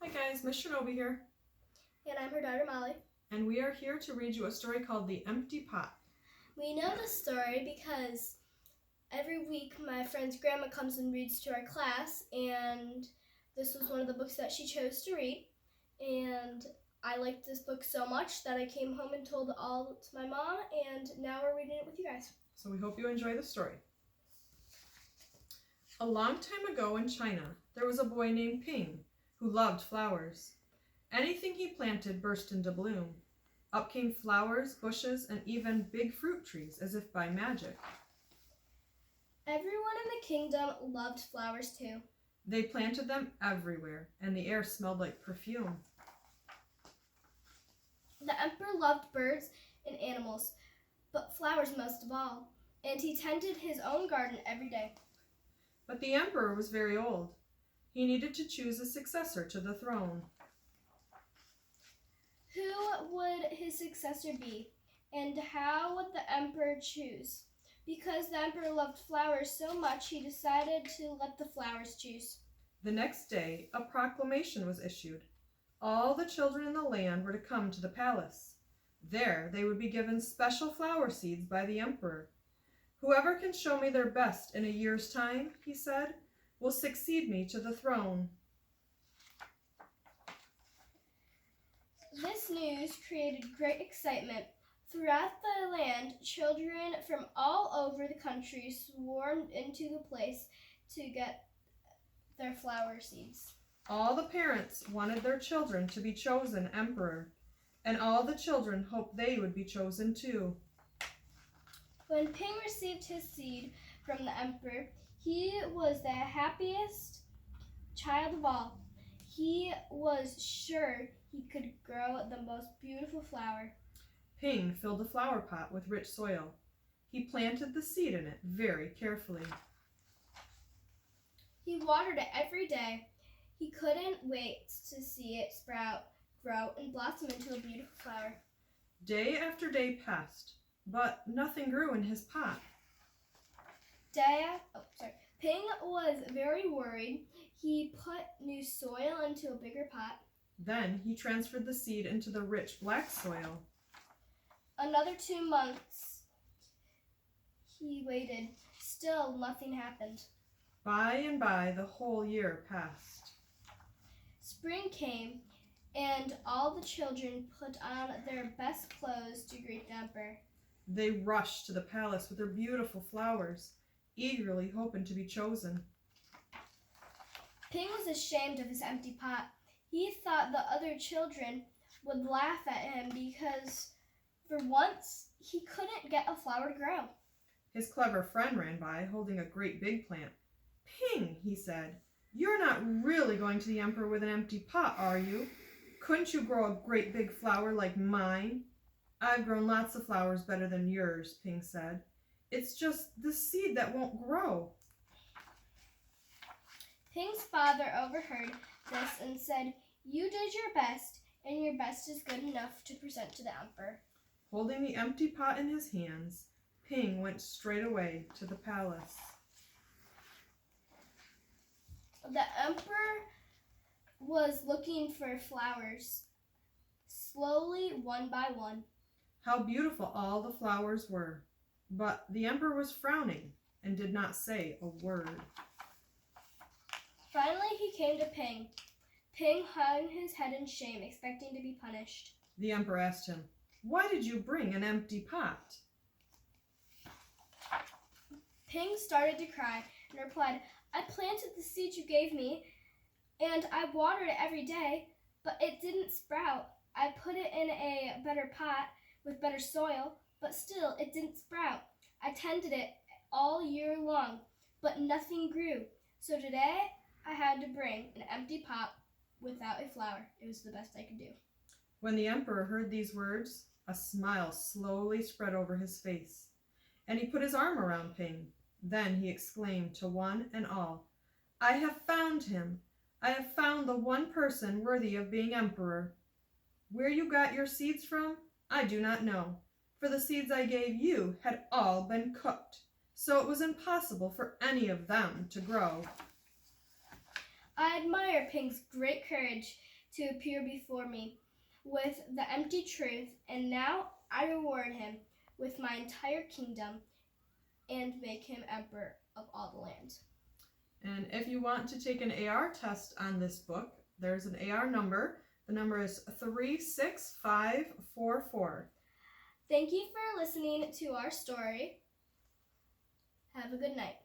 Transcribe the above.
Hi guys, Miss Chernoby here. And I'm her daughter Molly. And we are here to read you a story called The Empty Pot. We know this story because every week my friend's grandma comes and reads to our class, and this was one of the books that she chose to read. And I liked this book so much that I came home and told all to my mom, and now we're reading it with you guys. So we hope you enjoy the story. A long time ago in China, there was a boy named Ping who loved flowers. Anything he planted burst into bloom. Up came flowers, bushes, and even big fruit trees as if by magic. Everyone in the kingdom loved flowers too. They planted them everywhere, and the air smelled like perfume. The emperor loved birds and animals, but flowers most of all, and he tended his own garden every day. But the emperor was very old. He needed to choose a successor to the throne. Who would his successor be, and how would the emperor choose? Because the emperor loved flowers so much, he decided to let the flowers choose. The next day, a proclamation was issued. All the children in the land were to come to the palace. There, they would be given special flower seeds by the emperor. Whoever can show me their best in a year's time, he said, will succeed me to the throne. This news created great excitement. Throughout the land, children from all over the country swarmed into the place to get their flower seeds. All the parents wanted their children to be chosen emperor, and all the children hoped they would be chosen too. When Ping received his seed from the emperor, he was the happiest child of all. He was sure he could grow the most beautiful flower. Ping filled a flower pot with rich soil. He planted the seed in it very carefully. He watered it every day. He couldn't wait to see it sprout, grow, and blossom into a beautiful flower. Day after day passed, but nothing grew in his pot. Ping was very worried. He put new soil into a bigger pot. Then he transferred the seed into the rich black soil. Another 2 months he waited. Still nothing happened. By and by, the whole year passed. Spring came, and all the children put on their best clothes to greet the emperor. They rushed to the palace with their beautiful flowers, eagerly hoping to be chosen. Ping was ashamed of his empty pot. He thought the other children would laugh at him because, for once, he couldn't get a flower to grow. His clever friend ran by, holding a great big plant. Ping, he said, you're not really going to the emperor with an empty pot, are you? Couldn't you grow a great big flower like mine? I've grown lots of flowers better than yours, Ping said. It's just the seed that won't grow. Ping's father overheard this and said, "You did your best, and your best is good enough to present to the emperor." Holding the empty pot in his hands, Ping went straight away to the palace. The emperor was looking for flowers, slowly, one by one. How beautiful all the flowers were. But the emperor was frowning and did not say a word. Finally, he came to Ping. Ping hung his head in shame, expecting to be punished. The emperor asked him, "Why did you bring an empty pot?" Ping started to cry and replied, "I planted the seed you gave me, and I watered it every day, but it didn't sprout. I put it in a better pot with better soil, but still it didn't sprout. I tended it all year long, but nothing grew. So today I had to bring an empty pot without a flower. It was the best I could do." When the emperor heard these words, a smile slowly spread over his face, and he put his arm around Ping. Then he exclaimed to one and all, "I have found him! I have found the one person worthy of being emperor. Where you got your seeds from, I do not know, for the seeds I gave you had all been cooked, so it was impossible for any of them to grow." I admire Ping's great courage. to appear before me with the empty truth, and now I reward him with my entire kingdom and make him emperor of all the land. And if you want to take an AR test on this book, there's an AR number. The number is 36544. Thank you for listening to our story. Have a good night.